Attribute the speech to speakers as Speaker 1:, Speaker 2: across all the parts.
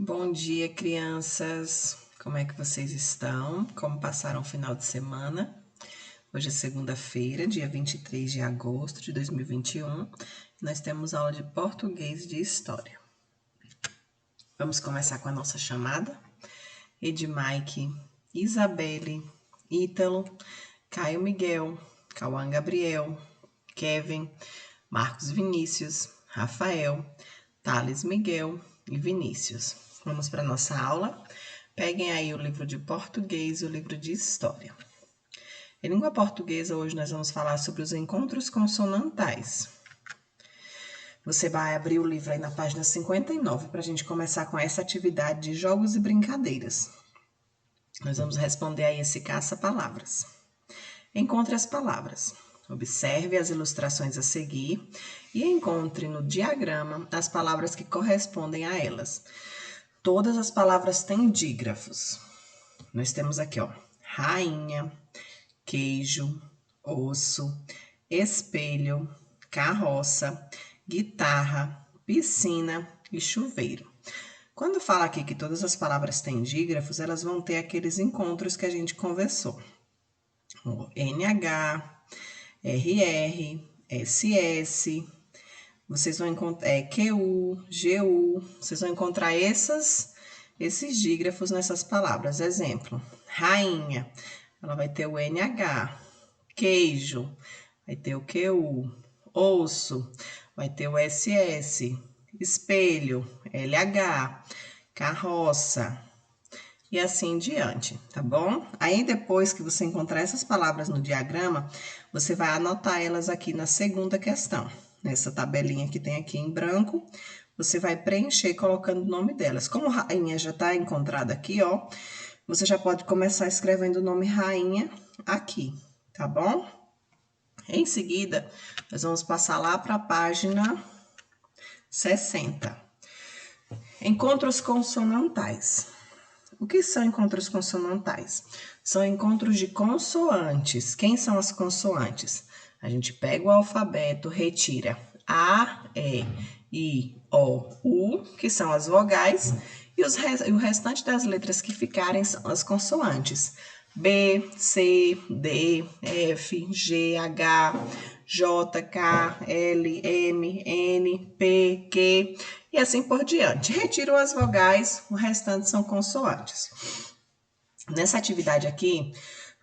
Speaker 1: Bom dia, crianças! Como é que vocês estão? Como passaram o final de semana? Hoje é segunda-feira, dia 23 de agosto de 2021, e nós temos aula de português de história. Vamos começar com a nossa chamada? Edmaique, Isabelle, Ítalo, Caio Miguel, Cauã Gabriel, Kevin, Marcos Vinícius, Rafael, Thales Miguel e Vinícius. Vamos para a nossa aula? Peguem aí o livro de português e o livro de história. Em língua portuguesa, hoje nós vamos falar sobre os encontros consonantais. Você vai abrir o livro aí na página 59 para a gente começar com essa atividade de jogos e brincadeiras. Nós vamos responder aí esse caça-palavras. Encontre as palavras. Observe as ilustrações a seguir e encontre no diagrama as palavras que correspondem a elas. Todas as palavras têm dígrafos. Nós temos aqui, ó, rainha, queijo, osso, espelho, carroça, guitarra, piscina e chuveiro. Quando fala aqui que todas as palavras têm dígrafos, elas vão ter aqueles encontros que a gente conversou. O NH, RR, SS, vocês vão encontrar QU, GU, vocês vão encontrar esses dígrafos nessas palavras. Exemplo, rainha, ela vai ter o NH, queijo, vai ter o QU, osso, vai ter o SS, espelho, LH, carroça, e assim em diante, tá bom? Aí, depois que você encontrar essas palavras no diagrama, você vai anotar elas aqui na segunda questão. Nessa tabelinha que tem aqui em branco, você vai preencher colocando o nome delas. Como rainha já está encontrada aqui, ó, você já pode começar escrevendo o nome rainha aqui, tá bom? Em seguida, nós vamos passar lá para a página 60. Encontros consonantais. O que são encontros consonantais? São encontros de consoantes. Quem são as consoantes? A gente pega o alfabeto, retira A, E, I, O, U, que são as vogais, e o restante das letras que ficarem são as consoantes. B, C, D, F, G, H, J, K, L, M, N, P, Q e assim por diante. Retiram as vogais, o restante são consoantes. Nessa atividade aqui,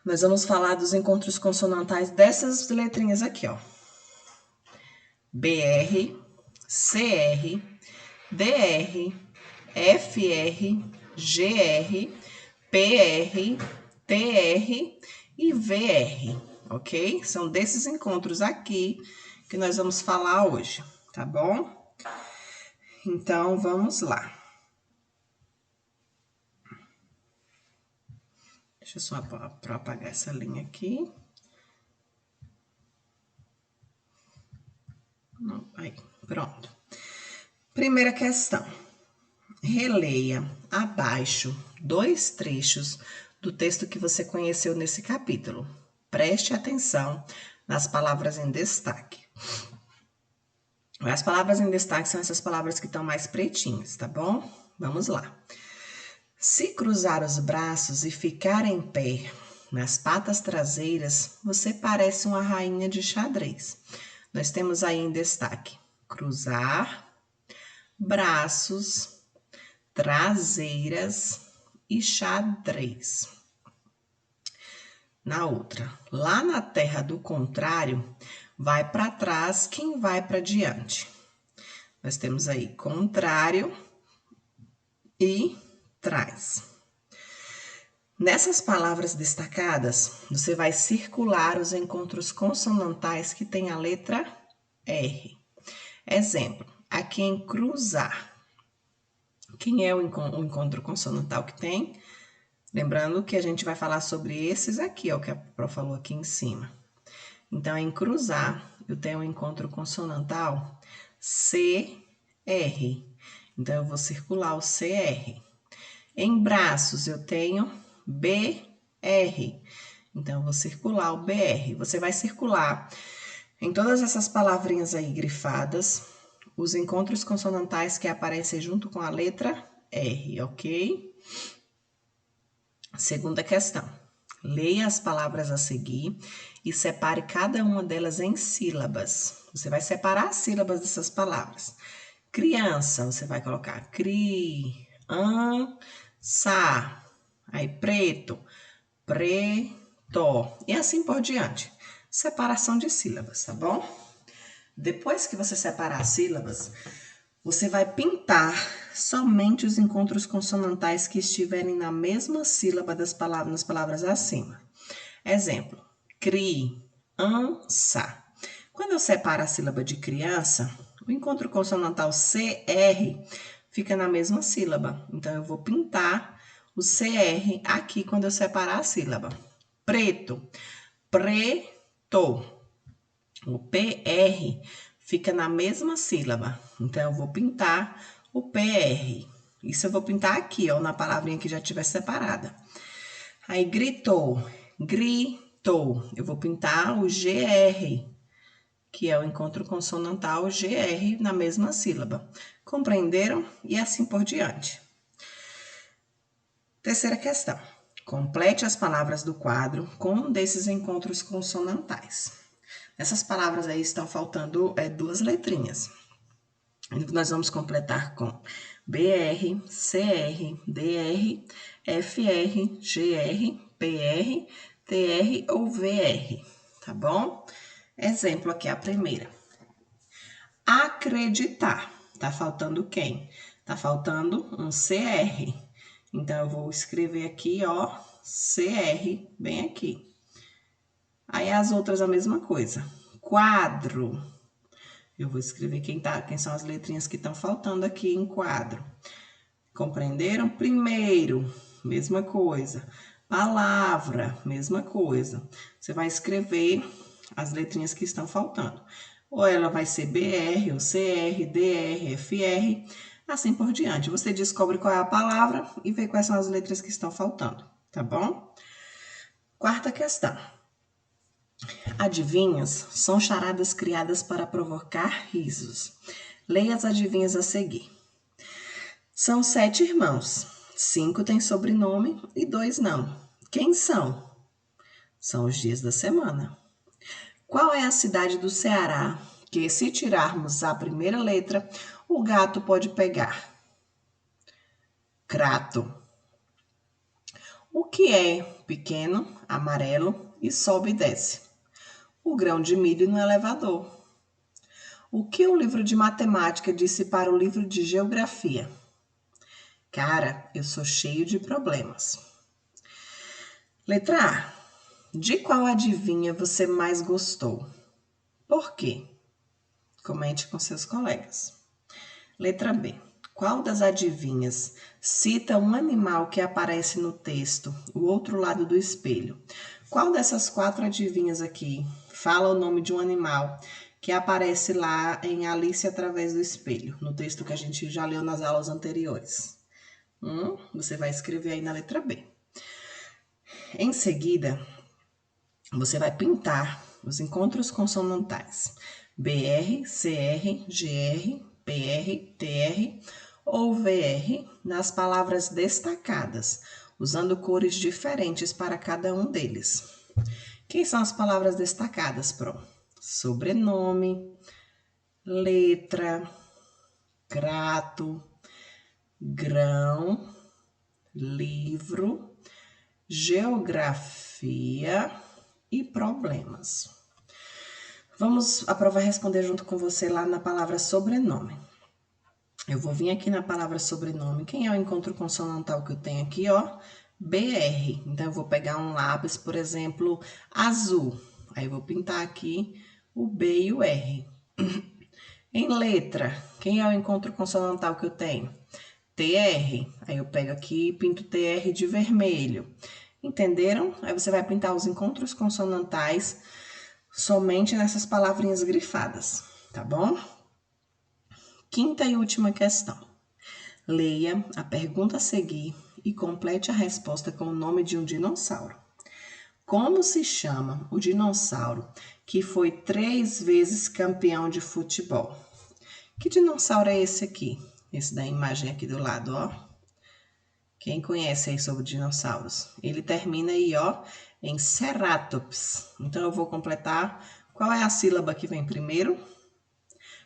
Speaker 1: nós vamos falar dos encontros consonantais dessas letrinhas aqui, ó. BR, CR, DR, FR, GR, PR, TR e VR, ok? São desses encontros aqui que nós vamos falar hoje, tá bom? Então, vamos lá. Deixa eu só apagar essa linha aqui. Aí, pronto. Primeira questão. Releia abaixo 2 trechos do texto que você conheceu nesse capítulo. Preste atenção nas palavras em destaque. As palavras em destaque são essas palavras que estão mais pretinhas, tá bom? Vamos lá. Se cruzar os braços e ficar em pé nas patas traseiras, você parece uma rainha de xadrez. Nós temos aí em destaque cruzar, braços, traseiras e xadrez. Na outra, lá na terra do contrário, vai para trás quem vai para diante. Nós temos aí contrário e trás. Nessas palavras destacadas, você vai circular os encontros consonantais que tem a letra R. Exemplo, aqui em cruzar. Quem é o encontro consonantal que tem? Lembrando que a gente vai falar sobre esses aqui, ó, que a Pro falou aqui em cima. Então, em cruzar, eu tenho o encontro consonantal CR. Então, eu vou circular o CR. Em braços, eu tenho BR. Então, eu vou circular o BR. Você vai circular em todas essas palavrinhas aí grifadas, os encontros consonantais que aparecem junto com a letra R, ok? Segunda questão. Leia as palavras a seguir e separe cada uma delas em sílabas. Você vai separar as sílabas dessas palavras. Criança, você vai colocar sa. Aí preto, preto. E assim por diante. Separação de sílabas, tá bom? Depois que você separar as sílabas, você vai pintar somente os encontros consonantais que estiverem na mesma sílaba das palavras acima. Exemplo, criança. Quando eu separo a sílaba de criança, o encontro consonantal CR fica na mesma sílaba. Então, eu vou pintar o CR aqui quando eu separar a sílaba. Preto, preto. O PR fica na mesma sílaba. Então, eu vou pintar o PR. Isso eu vou pintar aqui, ó, na palavrinha que já estiver separada. Aí, gritou, gritou. Eu vou pintar o GR, que é o encontro consonantal GR na mesma sílaba. Compreenderam? E assim por diante. Terceira questão. Complete as palavras do quadro com um desses encontros consonantais. Nessas palavras aí estão faltando duas letrinhas. Nós vamos completar com BR, CR, DR, FR, GR, PR, TR ou VR, tá bom? Exemplo aqui, a primeira. Acreditar. Tá faltando quem? Tá faltando um CR. Então, eu vou escrever aqui, ó, CR, bem aqui. Aí, as outras a mesma coisa. Quadro. Eu vou escrever quem são as letrinhas que estão faltando aqui em quadro. Compreenderam? Primeiro, mesma coisa. Palavra, mesma coisa. Você vai escrever as letrinhas que estão faltando. Ou ela vai ser BR, ou CR, DR, FR, assim por diante. Você descobre qual é a palavra e vê quais são as letras que estão faltando, tá bom? Quarta questão. Adivinhas são charadas criadas para provocar risos. Leia as adivinhas a seguir. São 7 irmãos. 5 têm sobrenome e 2 não. Quem são? São os dias da semana. Qual é a cidade do Ceará que, se tirarmos a primeira letra, o gato pode pegar? Crato. O que é pequeno, amarelo e sobe e desce? O grão de milho no elevador. O que o livro de matemática disse para o livro de geografia? Cara, eu sou cheio de problemas. Letra A. De qual adivinha você mais gostou? Por quê? Comente com seus colegas. Letra B. Qual das adivinhas cita um animal que aparece no texto, o outro lado do espelho? Qual dessas 4 adivinhas aqui fala o nome de um animal que aparece lá em Alice através do espelho, no texto que a gente já leu nas aulas anteriores? Você vai escrever aí na letra B. Em seguida, você vai pintar os encontros consonantais BR, CR, GR, PR, TR ou VR nas palavras destacadas, usando cores diferentes para cada um deles. Quem são as palavras destacadas, Pro? Sobrenome, letra, grato, grão, livro, geografia e problemas. Vamos, a prova vai responder junto com você lá na palavra sobrenome. Eu vou vir aqui na palavra sobrenome. Quem é o encontro consonantal que eu tenho aqui, ó? BR. Então, eu vou pegar um lápis, por exemplo, azul. Aí, eu vou pintar aqui o B e o R. Em letra, quem é o encontro consonantal que eu tenho? TR. Aí, eu pego aqui e pinto TR de vermelho. Entenderam? Aí, você vai pintar os encontros consonantais somente nessas palavrinhas grifadas, tá bom? Quinta e última questão. Leia a pergunta a seguir e complete a resposta com o nome de um dinossauro. Como se chama o dinossauro que foi 3 vezes campeão de futebol? Que dinossauro é esse aqui? Esse da imagem aqui do lado, ó. Quem conhece aí sobre dinossauros? Ele termina aí, ó, em Ceratops. Então, eu vou completar. Qual é a sílaba que vem primeiro?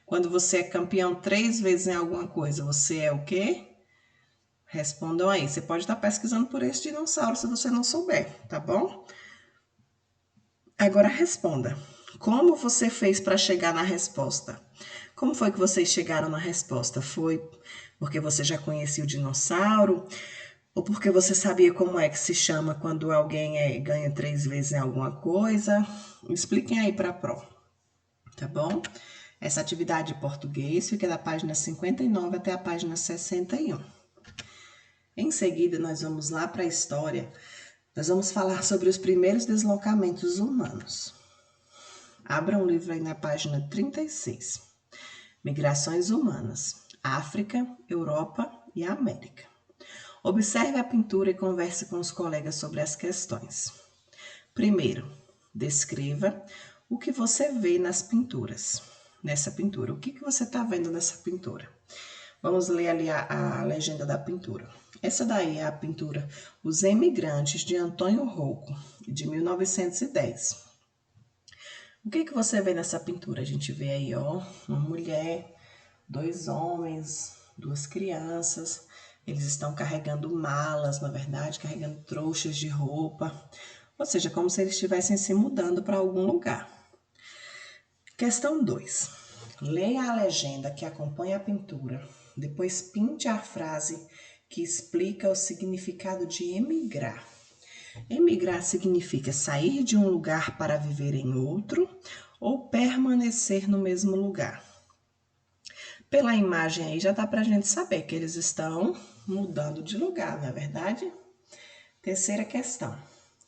Speaker 1: Quando você é campeão 3 vezes em alguma coisa, você é o quê? Respondam aí. Você pode estar pesquisando por esse dinossauro se você não souber, tá bom? Agora responda. Como você fez para chegar na resposta? Como foi que vocês chegaram na resposta? Foi porque você já conhecia o dinossauro? Ou porque você sabia como é que se chama quando alguém ganha 3 vezes em alguma coisa? Expliquem aí para a Pro, tá bom? Essa atividade de português fica da página 59 até a página 61. Em seguida, nós vamos lá para a história. Nós vamos falar sobre os primeiros deslocamentos humanos. Abra um livro aí na página 36. Migrações humanas. África, Europa e América. Observe a pintura e converse com os colegas sobre as questões. Primeiro, descreva o que você vê nas pinturas. Nessa pintura, o que você está vendo nessa pintura? Vamos ler ali a legenda da pintura. Essa daí é a pintura Os Emigrantes, de Antônio Rocco, de 1910. O que você vê nessa pintura? A gente vê aí, ó, uma mulher, 2 homens, 2 crianças. Eles estão carregando malas, na verdade, carregando trouxas de roupa. Ou seja, como se eles estivessem se mudando para algum lugar. Questão 2. Leia a legenda que acompanha a pintura. Depois pinte a frase que explica o significado de emigrar. Emigrar significa sair de um lugar para viver em outro ou permanecer no mesmo lugar. Pela imagem aí já dá para a gente saber que eles estão mudando de lugar, não é verdade? Terceira questão.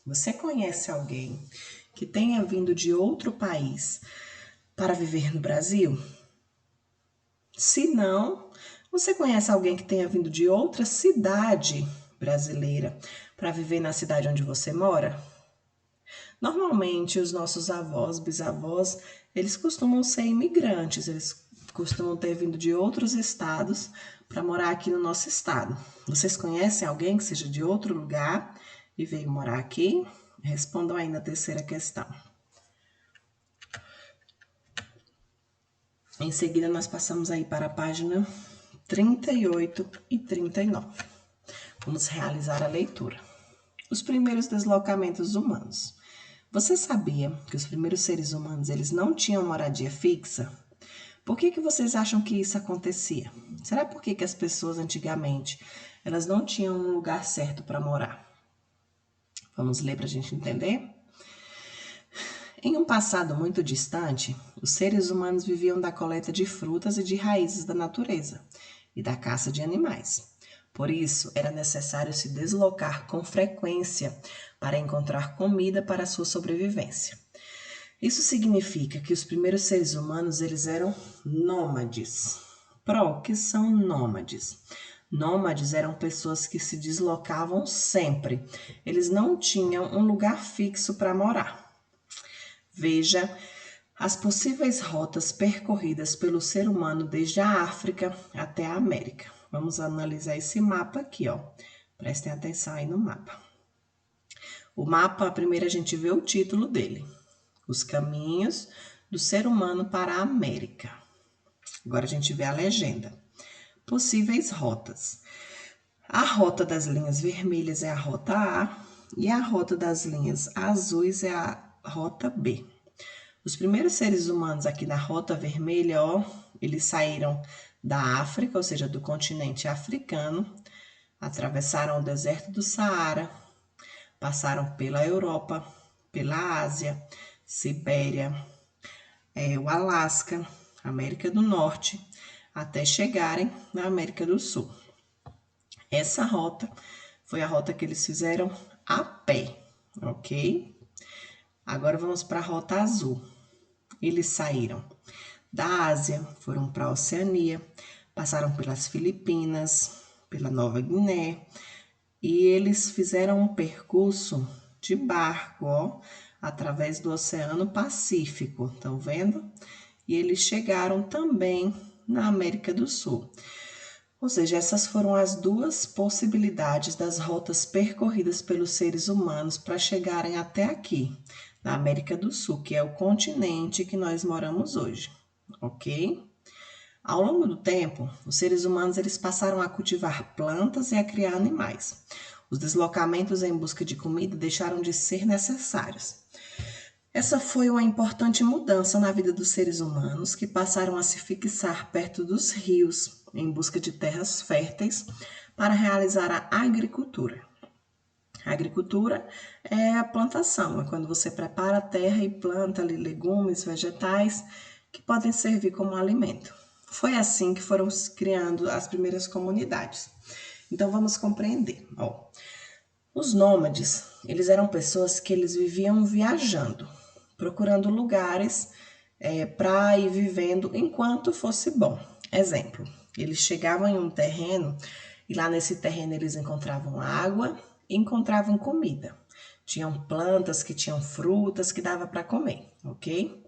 Speaker 1: Você conhece alguém que tenha vindo de outro país para viver no Brasil? Se não, você conhece alguém que tenha vindo de outra cidade brasileira para viver na cidade onde você mora? Normalmente, os nossos avós, bisavós, eles costumam ser imigrantes, eles costumam ter vindo de outros estados para morar aqui no nosso estado. Vocês conhecem alguém que seja de outro lugar e veio morar aqui? Respondam aí na terceira questão. Em seguida, nós passamos aí para a página 38 e 39. Vamos realizar a leitura. Os primeiros deslocamentos humanos. Você sabia que os primeiros seres humanos eles não tinham moradia fixa? Por que vocês acham que isso acontecia? Será por que as pessoas antigamente elas não tinham um lugar certo para morar? Vamos ler para a gente entender? Em um passado muito distante, os seres humanos viviam da coleta de frutas e de raízes da natureza e da caça de animais. Por isso, era necessário se deslocar com frequência para encontrar comida para a sua sobrevivência. Isso significa que os primeiros seres humanos eles eram nômades. O que são nômades? Nômades eram pessoas que se deslocavam sempre. Eles não tinham um lugar fixo para morar. Veja as possíveis rotas percorridas pelo ser humano desde a África até a América. Vamos analisar esse mapa aqui, ó. Prestem atenção aí no mapa. O mapa, primeiro a gente vê o título dele. Os caminhos do ser humano para a América. Agora a gente vê a legenda. Possíveis rotas. A rota das linhas vermelhas é a rota A e a rota das linhas azuis é a rota B. Os primeiros seres humanos aqui na rota vermelha, ó, eles saíram da África, ou seja, do continente africano, atravessaram o deserto do Saara, passaram pela Europa, pela Ásia, Sibéria, o Alasca, América do Norte, até chegarem na América do Sul. Essa rota foi a rota que eles fizeram a pé, ok? Agora vamos para a rota azul. Eles saíram da Ásia, foram para a Oceania, passaram pelas Filipinas, pela Nova Guiné, e eles fizeram um percurso de barco, ó, através do Oceano Pacífico, estão vendo? E eles chegaram também na América do Sul. Ou seja, essas foram as duas possibilidades das rotas percorridas pelos seres humanos para chegarem até aqui, na América do Sul, que é o continente que nós moramos hoje, ok? Ao longo do tempo, os seres humanos eles passaram a cultivar plantas e a criar animais. Os deslocamentos em busca de comida deixaram de ser necessários. Essa foi uma importante mudança na vida dos seres humanos, que passaram a se fixar perto dos rios, em busca de terras férteis, para realizar a agricultura. A agricultura é a plantação, é quando você prepara a terra e planta ali legumes, vegetais, que podem servir como alimento. Foi assim que foram criando as primeiras comunidades. Então, vamos compreender. Os nômades, eles eram pessoas que eles viviam viajando, procurando lugares para ir vivendo enquanto fosse bom. Exemplo, eles chegavam em um terreno e lá nesse terreno eles encontravam água e encontravam comida. Tinham plantas que tinham frutas que dava para comer, ok?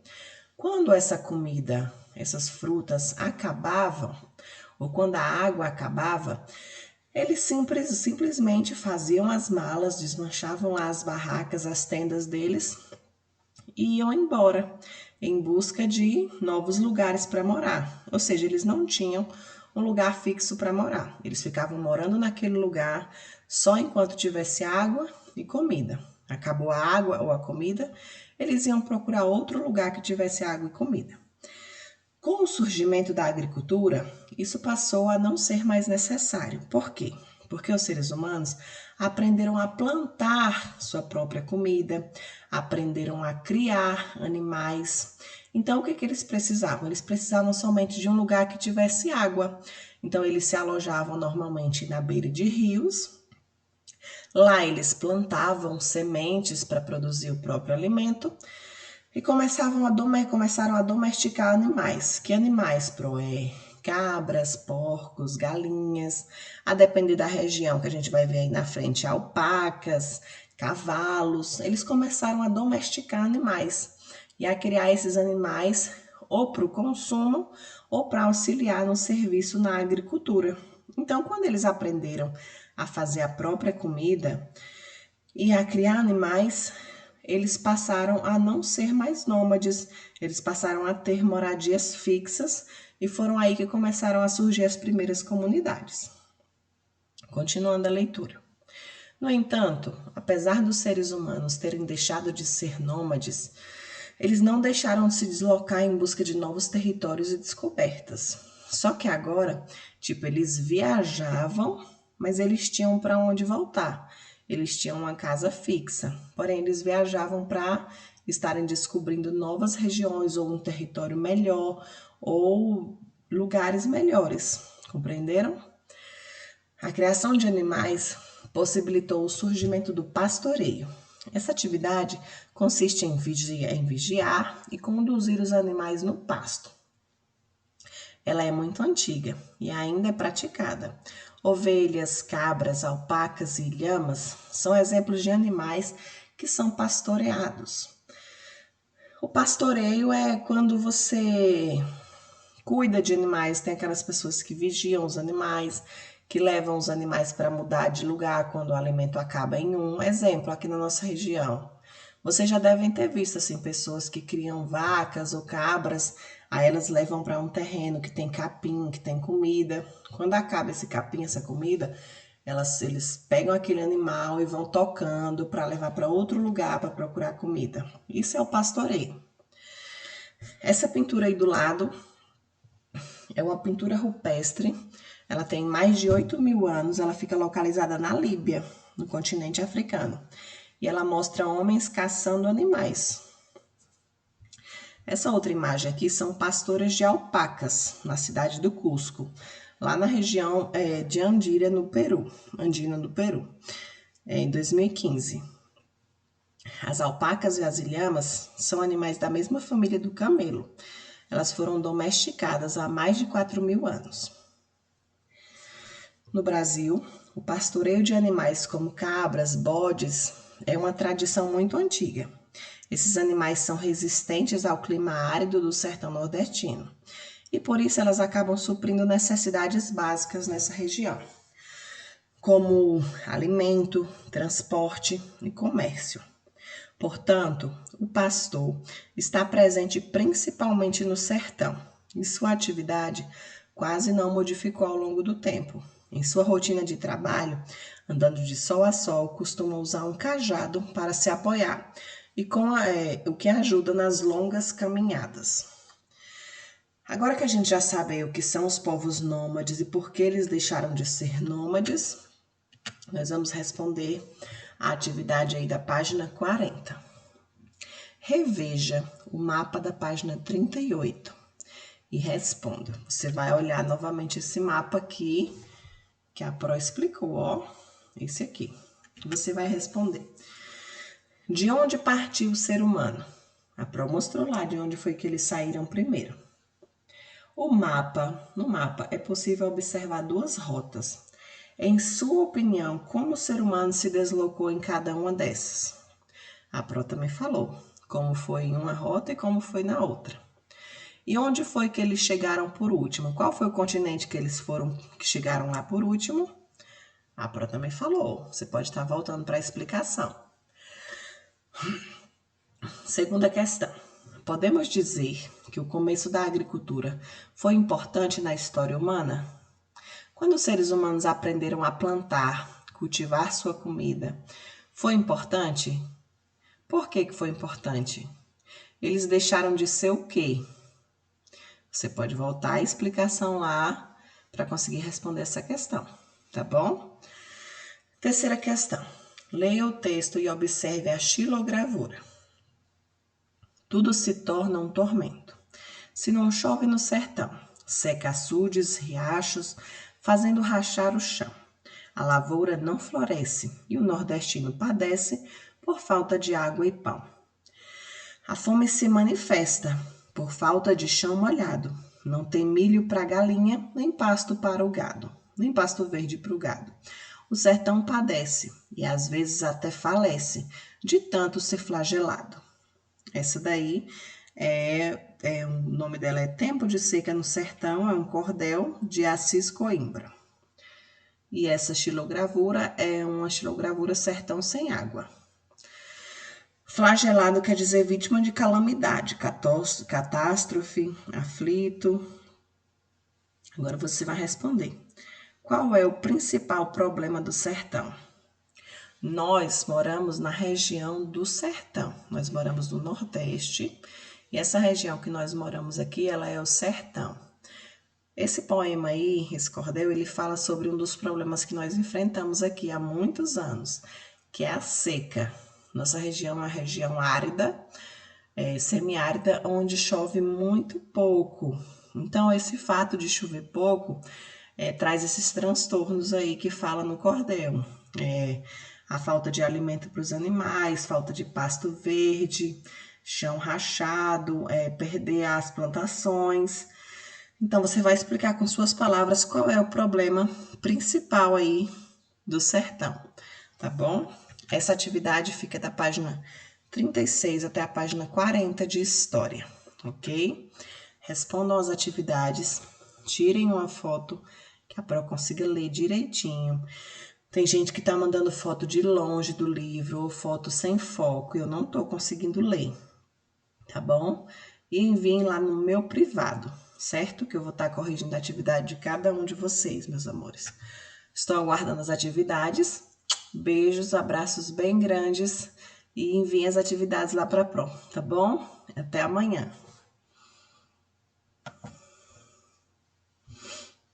Speaker 1: Quando essa comida, essas frutas acabavam, ou quando a água acabava, eles simplesmente faziam as malas, desmanchavam lá as barracas, as tendas deles e iam embora em busca de novos lugares para morar. Ou seja, eles não tinham um lugar fixo para morar. Eles ficavam morando naquele lugar só enquanto tivesse água e comida. Acabou a água ou a comida, eles iam procurar outro lugar que tivesse água e comida. Com o surgimento da agricultura, isso passou a não ser mais necessário. Por quê? Porque os seres humanos aprenderam a plantar sua própria comida, aprenderam a criar animais. Então, o que eles precisavam? Eles precisavam somente de um lugar que tivesse água. Então, eles se alojavam normalmente na beira de rios. Lá, eles plantavam sementes para produzir o próprio alimento e começaram a domesticar animais. Que animais, cabras, porcos, galinhas, a depender da região que a gente vai ver aí na frente, alpacas, cavalos. Eles começaram a domesticar animais e a criar esses animais ou para o consumo ou para auxiliar no serviço na agricultura. Então, quando eles aprenderam a fazer a própria comida e a criar animais, eles passaram a não ser mais nômades, eles passaram a ter moradias fixas e foram aí que começaram a surgir as primeiras comunidades. Continuando a leitura. No entanto, apesar dos seres humanos terem deixado de ser nômades, eles não deixaram de se deslocar em busca de novos territórios e descobertas. Só que agora, eles viajavam, mas eles tinham para onde voltar. Eles tinham uma casa fixa, porém eles viajavam para estarem descobrindo novas regiões ou um território melhor ou lugares melhores. Compreenderam? A criação de animais possibilitou o surgimento do pastoreio. Essa atividade consiste em vigiar e conduzir os animais no pasto. Ela é muito antiga e ainda é praticada. Ovelhas, cabras, alpacas e lhamas são exemplos de animais que são pastoreados. O pastoreio é quando você cuida de animais, tem aquelas pessoas que vigiam os animais, que levam os animais para mudar de lugar quando o alimento acaba em um. Exemplo, aqui na nossa região. Vocês já devem ter visto assim, pessoas que criam vacas ou cabras, aí elas levam para um terreno que tem capim, que tem comida. Quando acaba esse capim, essa comida, eles pegam aquele animal e vão tocando para levar para outro lugar para procurar comida. Isso é o pastoreio. Essa pintura aí do lado é uma pintura rupestre. Ela tem mais de 8.000 anos, ela fica localizada na Líbia, no continente africano. E ela mostra homens caçando animais. Essa outra imagem aqui são pastoras de alpacas, na cidade do Cusco, lá na região de Andina, no Peru, em 2015. As alpacas e as ilhamas são animais da mesma família do camelo. Elas foram domesticadas há mais de 4.000 anos. No Brasil, o pastoreio de animais como cabras, bodes, é uma tradição muito antiga. Esses animais são resistentes ao clima árido do sertão nordestino. e por isso elas acabam suprindo necessidades básicas nessa região, como alimento, transporte e comércio. Portanto, o pastor está presente principalmente no sertão, e sua atividade quase não modificou ao longo do tempo. Em sua rotina de trabalho, andando de sol a sol, costuma usar um cajado para se apoiar, e o que ajuda nas longas caminhadas. Agora que a gente já sabe o que são os povos nômades e por que eles deixaram de ser nômades, nós vamos responder a atividade aí da página 40. Reveja o mapa da página 38 e responda. Você vai olhar novamente esse mapa aqui, que a Pro explicou, ó, esse aqui. Você vai responder. De onde partiu o ser humano? A Pro mostrou lá de onde foi que eles saíram primeiro. No mapa é possível observar duas rotas. Em sua opinião, como o ser humano se deslocou em cada uma dessas? A Pro também falou como foi em uma rota e como foi na outra. E onde foi que eles chegaram por último? Qual foi o continente que que chegaram lá por último? A Pro também falou. Você pode estar voltando para a explicação. Segunda questão. Podemos dizer que o começo da agricultura foi importante na história humana? Quando os seres humanos aprenderam a plantar, cultivar sua comida, foi importante? Por que foi importante? Eles deixaram de ser o quê? Você pode voltar à explicação lá para conseguir responder essa questão, tá bom? Terceira questão. Leia o texto e observe a xilogravura. Tudo se torna um tormento. Se não chove no sertão, seca açudes, riachos, fazendo rachar o chão. A lavoura não floresce e o nordestino padece por falta de água e pão. A fome se manifesta por falta de chão molhado. Não tem milho para a galinha, nem pasto para o gado, nem pasto verde para o gado. O sertão padece e às vezes até falece de tanto ser flagelado. Essa daí o nome dela é Tempo de Seca no Sertão, é um cordel de Assis Coimbra. E essa xilogravura é uma xilogravura Sertão Sem Água. Flagelado quer dizer vítima de calamidade, catástrofe, aflito. Agora você vai responder. Qual é o principal problema do sertão? Nós moramos na região do sertão. Nós moramos no Nordeste e essa região que nós moramos aqui, ela é o sertão. Esse poema aí, esse cordel, ele fala sobre um dos problemas que nós enfrentamos aqui há muitos anos, que é a seca. Nossa região é uma região árida, semiárida, onde chove muito pouco. Então, esse fato de chover pouco traz esses transtornos aí que fala no cordel. A falta de alimento para os animais, falta de pasto verde, chão rachado, perder as plantações. Então, você vai explicar com suas palavras qual é o problema principal aí do sertão, tá bom? Essa atividade fica da página 36 até a página 40 de História, ok? Respondam as atividades, tirem uma foto que a Pro consiga ler direitinho. Tem gente que tá mandando foto de longe do livro ou foto sem foco e eu não tô conseguindo ler, tá bom? E enviem lá no meu privado, certo? Que eu vou estar corrigindo a atividade de cada um de vocês, meus amores. Estou aguardando as atividades. Beijos, abraços bem grandes e enviem as atividades lá para a Pro, tá bom? Até amanhã.